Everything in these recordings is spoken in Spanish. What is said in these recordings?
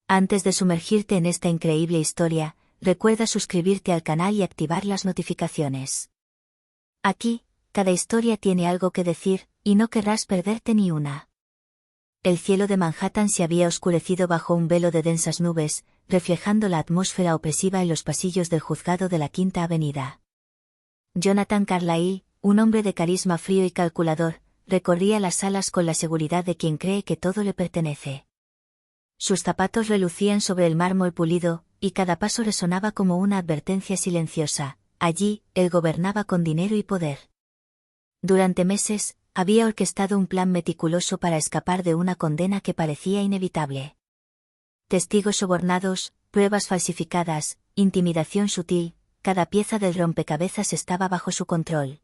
Antes de sumergirte en esta increíble historia, recuerda suscribirte al canal y activar las notificaciones. Aquí, cada historia tiene algo que decir, y no querrás perderte ni una. El cielo de Manhattan se había oscurecido bajo un velo de densas nubes, reflejando la atmósfera opresiva en los pasillos del juzgado de la Quinta Avenida. Jonathan Carlyle, un hombre de carisma frío y calculador, recorría las salas con la seguridad de quien cree que todo le pertenece. Sus zapatos relucían sobre el mármol pulido, y cada paso resonaba como una advertencia silenciosa. Allí, él gobernaba con dinero y poder. Durante meses, había orquestado un plan meticuloso para escapar de una condena que parecía inevitable. Testigos sobornados, pruebas falsificadas, intimidación sutil, cada pieza del rompecabezas estaba bajo su control.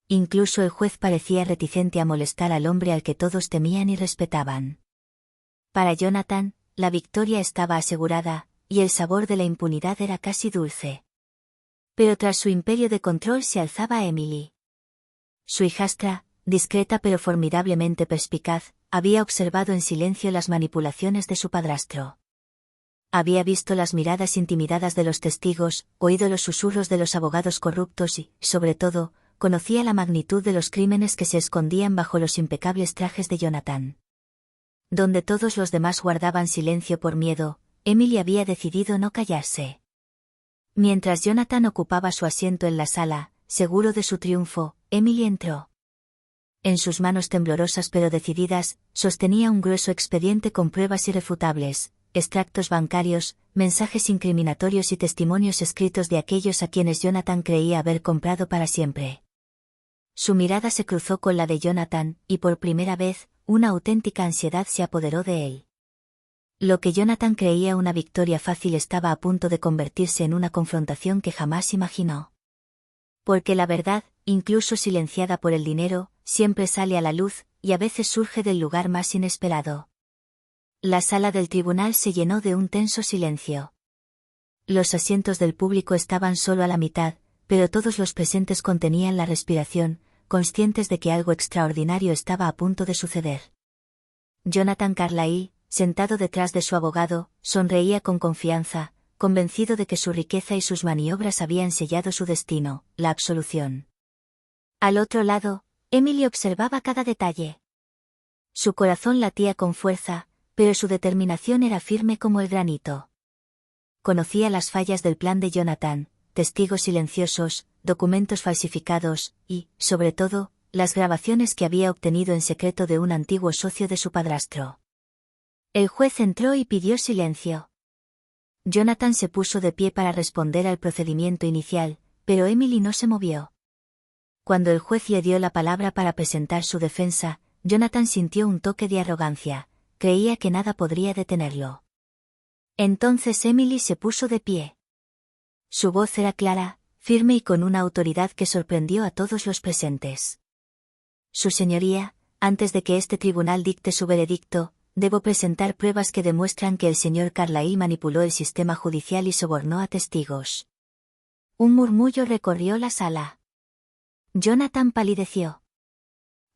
Incluso el juez parecía reticente a molestar al hombre al que todos temían y respetaban. Para Jonathan, la victoria estaba asegurada, y el sabor de la impunidad era casi dulce. Pero tras su imperio de control se alzaba Emily. Su hijastra, discreta pero formidablemente perspicaz, había observado en silencio las manipulaciones de su padrastro. Había visto las miradas intimidadas de los testigos, oído los susurros de los abogados corruptos y, sobre todo, conocía la magnitud de los crímenes que se escondían bajo los impecables trajes de Jonathan. Donde todos los demás guardaban silencio por miedo, Emily había decidido no callarse. Mientras Jonathan ocupaba su asiento en la sala, seguro de su triunfo, Emily entró. En sus manos temblorosas pero decididas, sostenía un grueso expediente con pruebas irrefutables, extractos bancarios, mensajes incriminatorios y testimonios escritos de aquellos a quienes Jonathan creía haber comprado para siempre. Su mirada se cruzó con la de Jonathan, y por primera vez, una auténtica ansiedad se apoderó de él. Lo que Jonathan creía una victoria fácil estaba a punto de convertirse en una confrontación que jamás imaginó. Porque la verdad, incluso silenciada por el dinero, siempre sale a la luz, y a veces surge del lugar más inesperado. La sala del tribunal se llenó de un tenso silencio. Los asientos del público estaban solo a la mitad, pero todos los presentes contenían la respiración, conscientes de que algo extraordinario estaba a punto de suceder. Jonathan Carlyle, sentado detrás de su abogado, sonreía con confianza, convencido de que su riqueza y sus maniobras habían sellado su destino, la absolución. Al otro lado, Emily observaba cada detalle. Su corazón latía con fuerza, pero su determinación era firme como el granito. Conocía las fallas del plan de Jonathan, testigos silenciosos, documentos falsificados, y, sobre todo, las grabaciones que había obtenido en secreto de un antiguo socio de su padrastro. El juez entró y pidió silencio. Jonathan se puso de pie para responder al procedimiento inicial, pero Emily no se movió. Cuando el juez le dio la palabra para presentar su defensa, Jonathan sintió un toque de arrogancia, creía que nada podría detenerlo. Entonces Emily se puso de pie. Su voz era clara, firme y con una autoridad que sorprendió a todos los presentes. Su señoría, antes de que este tribunal dicte su veredicto, debo presentar pruebas que demuestran que el señor Carlyle manipuló el sistema judicial y sobornó a testigos. Un murmullo recorrió la sala. Jonathan palideció.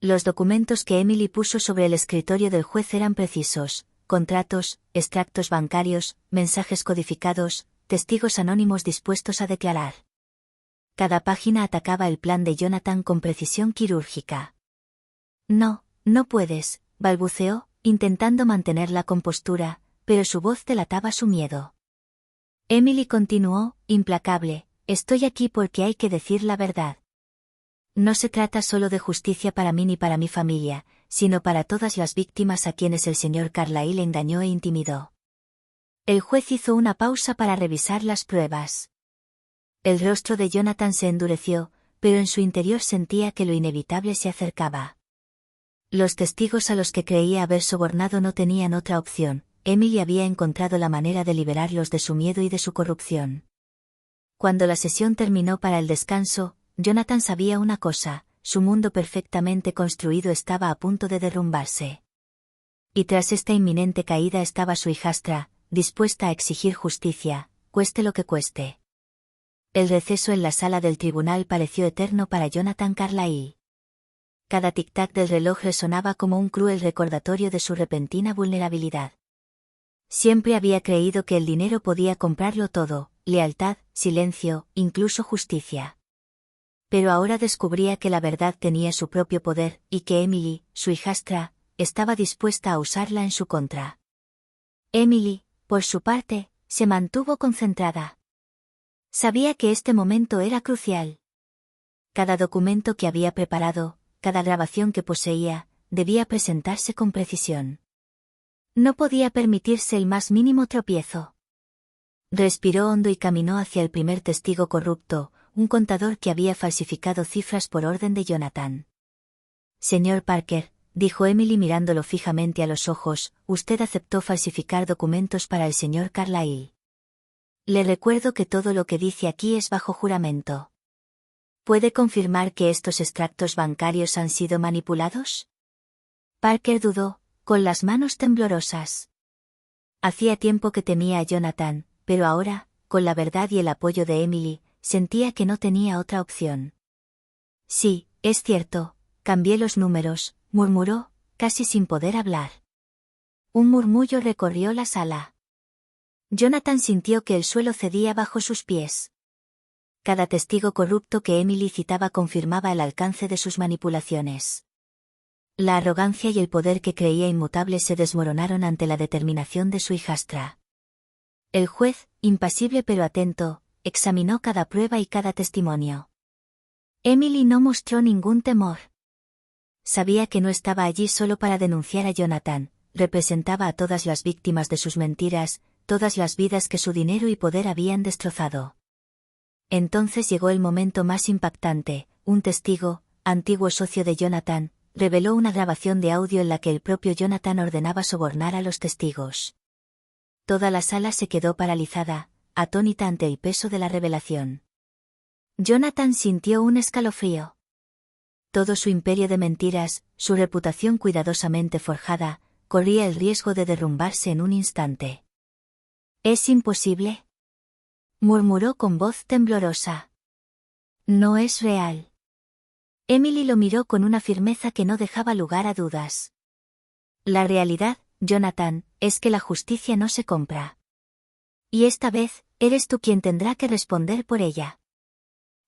Los documentos que Emily puso sobre el escritorio del juez eran precisos: contratos, extractos bancarios, mensajes codificados, testigos anónimos dispuestos a declarar. Cada página atacaba el plan de Jonathan con precisión quirúrgica. No, no puedes, balbuceó, intentando mantener la compostura, pero su voz delataba su miedo. Emily continuó, implacable: estoy aquí porque hay que decir la verdad. No se trata solo de justicia para mí ni para mi familia, sino para todas las víctimas a quienes el señor Carlyle engañó e intimidó. El juez hizo una pausa para revisar las pruebas. El rostro de Jonathan se endureció, pero en su interior sentía que lo inevitable se acercaba. Los testigos a los que creía haber sobornado no tenían otra opción. Emily había encontrado la manera de liberarlos de su miedo y de su corrupción. Cuando la sesión terminó para el descanso, Jonathan sabía una cosa: su mundo perfectamente construido estaba a punto de derrumbarse. Y tras esta inminente caída estaba su hijastra, dispuesta a exigir justicia, cueste lo que cueste. El receso en la sala del tribunal pareció eterno para Jonathan Carlyle. Cada tic-tac del reloj resonaba como un cruel recordatorio de su repentina vulnerabilidad. Siempre había creído que el dinero podía comprarlo todo, lealtad, silencio, incluso justicia. Pero ahora descubría que la verdad tenía su propio poder, y que Emily, su hijastra, estaba dispuesta a usarla en su contra. Emily, por su parte, se mantuvo concentrada. Sabía que este momento era crucial. Cada documento que había preparado, cada grabación que poseía, debía presentarse con precisión. No podía permitirse el más mínimo tropiezo. Respiró hondo y caminó hacia el primer testigo corrupto, un contador que había falsificado cifras por orden de Jonathan. Señor Parker, dijo Emily mirándolo fijamente a los ojos, usted aceptó falsificar documentos para el señor Carlyle. Le recuerdo que todo lo que dice aquí es bajo juramento. ¿Puede confirmar que estos extractos bancarios han sido manipulados? Parker dudó, con las manos temblorosas. Hacía tiempo que temía a Jonathan, pero ahora, con la verdad y el apoyo de Emily, sentía que no tenía otra opción. Sí, es cierto, cambié los números, murmuró, casi sin poder hablar. Un murmullo recorrió la sala. Jonathan sintió que el suelo cedía bajo sus pies. Cada testigo corrupto que Emily citaba confirmaba el alcance de sus manipulaciones. La arrogancia y el poder que creía inmutables se desmoronaron ante la determinación de su hijastra. El juez, impasible pero atento, examinó cada prueba y cada testimonio. Emily no mostró ningún temor. Sabía que no estaba allí solo para denunciar a Jonathan, representaba a todas las víctimas de sus mentiras, todas las vidas que su dinero y poder habían destrozado. Entonces llegó el momento más impactante, un testigo, antiguo socio de Jonathan, reveló una grabación de audio en la que el propio Jonathan ordenaba sobornar a los testigos. Toda la sala se quedó paralizada, atónita ante el peso de la revelación. Jonathan sintió un escalofrío. Todo su imperio de mentiras, su reputación cuidadosamente forjada, corría el riesgo de derrumbarse en un instante. ¿Es imposible?, murmuró con voz temblorosa. No es real. Emily lo miró con una firmeza que no dejaba lugar a dudas. La realidad, Jonathan, es que la justicia no se compra. Y esta vez, eres tú quien tendrá que responder por ella.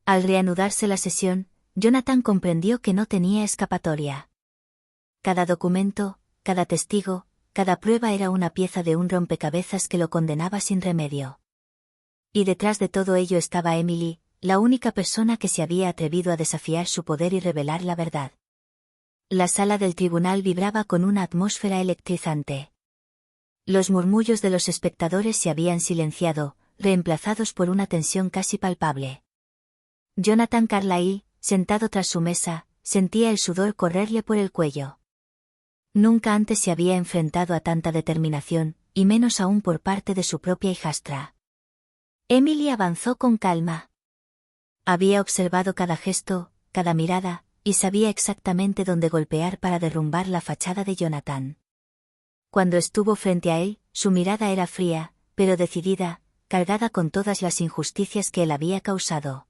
Al reanudarse la sesión, Jonathan comprendió que no tenía escapatoria. Cada documento, cada testigo, cada prueba era una pieza de un rompecabezas que lo condenaba sin remedio. Y detrás de todo ello estaba Emily, la única persona que se había atrevido a desafiar su poder y revelar la verdad. La sala del tribunal vibraba con una atmósfera electrizante. Los murmullos de los espectadores se habían silenciado, reemplazados por una tensión casi palpable. Jonathan Carlyle, sentado tras su mesa, sentía el sudor correrle por el cuello. Nunca antes se había enfrentado a tanta determinación, y menos aún por parte de su propia hijastra. Emily avanzó con calma. Había observado cada gesto, cada mirada, y sabía exactamente dónde golpear para derrumbar la fachada de Jonathan. Cuando estuvo frente a él, su mirada era fría, pero decidida, cargada con todas las injusticias que él había causado.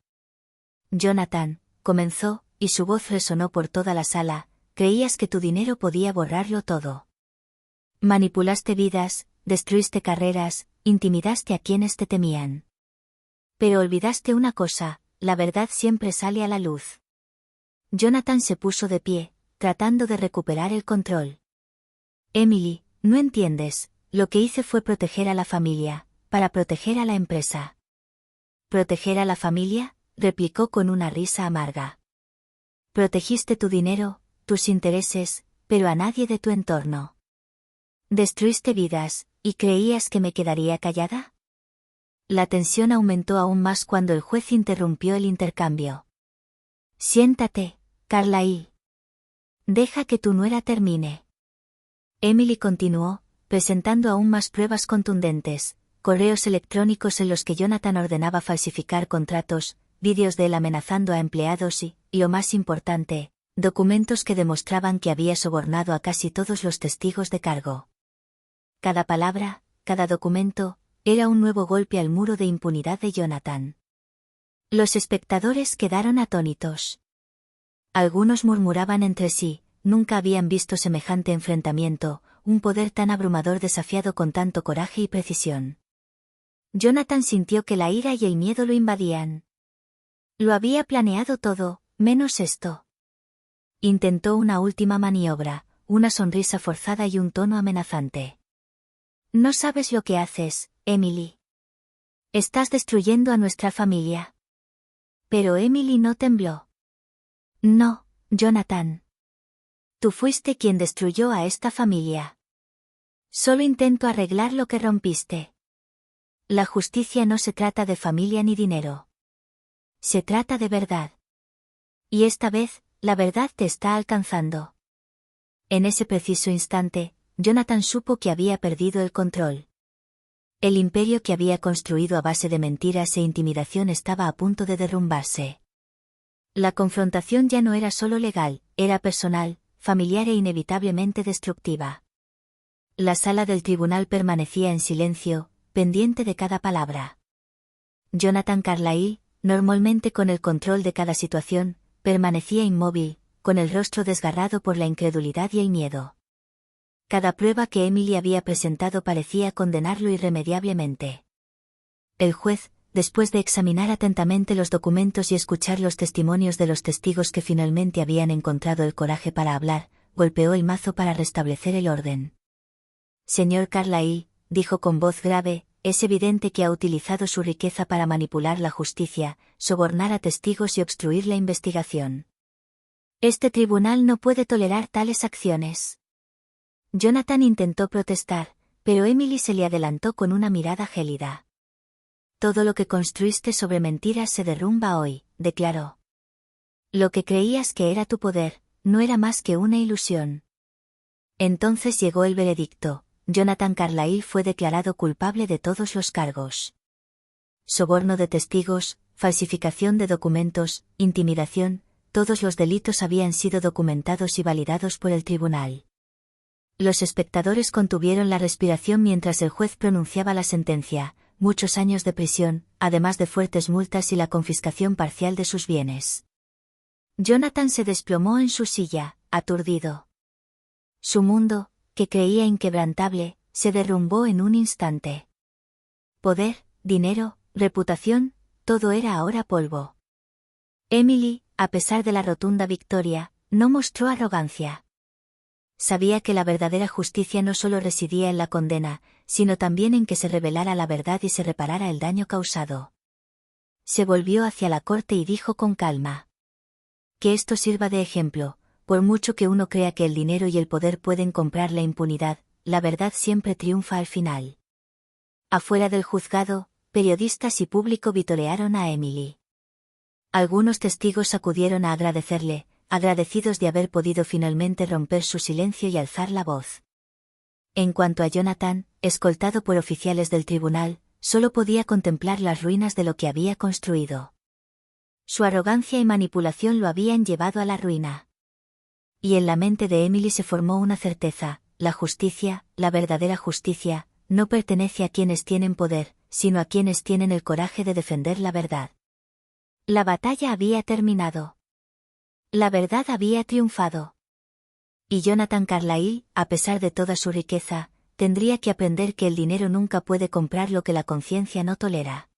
Jonathan, comenzó, y su voz resonó por toda la sala, creías que tu dinero podía borrarlo todo. Manipulaste vidas, destruiste carreras, intimidaste a quienes te temían. Pero olvidaste una cosa, la verdad siempre sale a la luz. Jonathan se puso de pie, tratando de recuperar el control. Emily, no entiendes, lo que hice fue proteger a la familia, para proteger a la empresa. ¿Proteger a la familia?, replicó con una risa amarga. Protegiste tu dinero, tus intereses, pero a nadie de tu entorno. Destruiste vidas, ¿y creías que me quedaría callada? La tensión aumentó aún más cuando el juez interrumpió el intercambio. Siéntate, Carlyle. Deja que tu nuera termine. Emily continuó, presentando aún más pruebas contundentes, correos electrónicos en los que Jonathan ordenaba falsificar contratos, vídeos de él amenazando a empleados y, lo más importante, documentos que demostraban que había sobornado a casi todos los testigos de cargo. Cada palabra, cada documento, era un nuevo golpe al muro de impunidad de Jonathan. Los espectadores quedaron atónitos. Algunos murmuraban entre sí, nunca habían visto semejante enfrentamiento, un poder tan abrumador desafiado con tanto coraje y precisión. Jonathan sintió que la ira y el miedo lo invadían. Lo había planeado todo, menos esto. Intentó una última maniobra, una sonrisa forzada y un tono amenazante. No sabes lo que haces, Emily. Estás destruyendo a nuestra familia. Pero Emily no tembló. No, Jonathan. Tú fuiste quien destruyó a esta familia. Solo intento arreglar lo que rompiste. La justicia no se trata de familia ni dinero. Se trata de verdad. Y esta vez, la verdad te está alcanzando. En ese preciso instante, Jonathan supo que había perdido el control. El imperio que había construido a base de mentiras e intimidación estaba a punto de derrumbarse. La confrontación ya no era solo legal, era personal, familiar e inevitablemente destructiva. La sala del tribunal permanecía en silencio, pendiente de cada palabra. Jonathan Carlyle, normalmente con el control de cada situación, permanecía inmóvil, con el rostro desgarrado por la incredulidad y el miedo. Cada prueba que Emily había presentado parecía condenarlo irremediablemente. El juez, después de examinar atentamente los documentos y escuchar los testimonios de los testigos que finalmente habían encontrado el coraje para hablar, golpeó el mazo para restablecer el orden. Señor Carlyle, dijo con voz grave, es evidente que ha utilizado su riqueza para manipular la justicia, sobornar a testigos y obstruir la investigación. Este tribunal no puede tolerar tales acciones. Jonathan intentó protestar, pero Emily se le adelantó con una mirada gélida. Todo lo que construiste sobre mentiras se derrumba hoy, declaró. Lo que creías que era tu poder, no era más que una ilusión. Entonces llegó el veredicto. Jonathan Carlyle fue declarado culpable de todos los cargos. Soborno de testigos, falsificación de documentos, intimidación, todos los delitos habían sido documentados y validados por el tribunal. Los espectadores contuvieron la respiración mientras el juez pronunciaba la sentencia, muchos años de prisión, además de fuertes multas y la confiscación parcial de sus bienes. Jonathan se desplomó en su silla, aturdido. Su mundo, que creía inquebrantable, se derrumbó en un instante. Poder, dinero, reputación, todo era ahora polvo. Emily, a pesar de la rotunda victoria, no mostró arrogancia. Sabía que la verdadera justicia no solo residía en la condena, sino también en que se revelara la verdad y se reparara el daño causado. Se volvió hacia la corte y dijo con calma. Que esto sirva de ejemplo. Por mucho que uno crea que el dinero y el poder pueden comprar la impunidad, la verdad siempre triunfa al final. Afuera del juzgado, periodistas y público vitorearon a Emily. Algunos testigos acudieron a agradecerle, agradecidos de haber podido finalmente romper su silencio y alzar la voz. En cuanto a Jonathan, escoltado por oficiales del tribunal, solo podía contemplar las ruinas de lo que había construido. Su arrogancia y manipulación lo habían llevado a la ruina. Y en la mente de Emily se formó una certeza: la justicia, la verdadera justicia, no pertenece a quienes tienen poder, sino a quienes tienen el coraje de defender la verdad. La batalla había terminado. La verdad había triunfado. Y Jonathan Carlyle, a pesar de toda su riqueza, tendría que aprender que el dinero nunca puede comprar lo que la conciencia no tolera.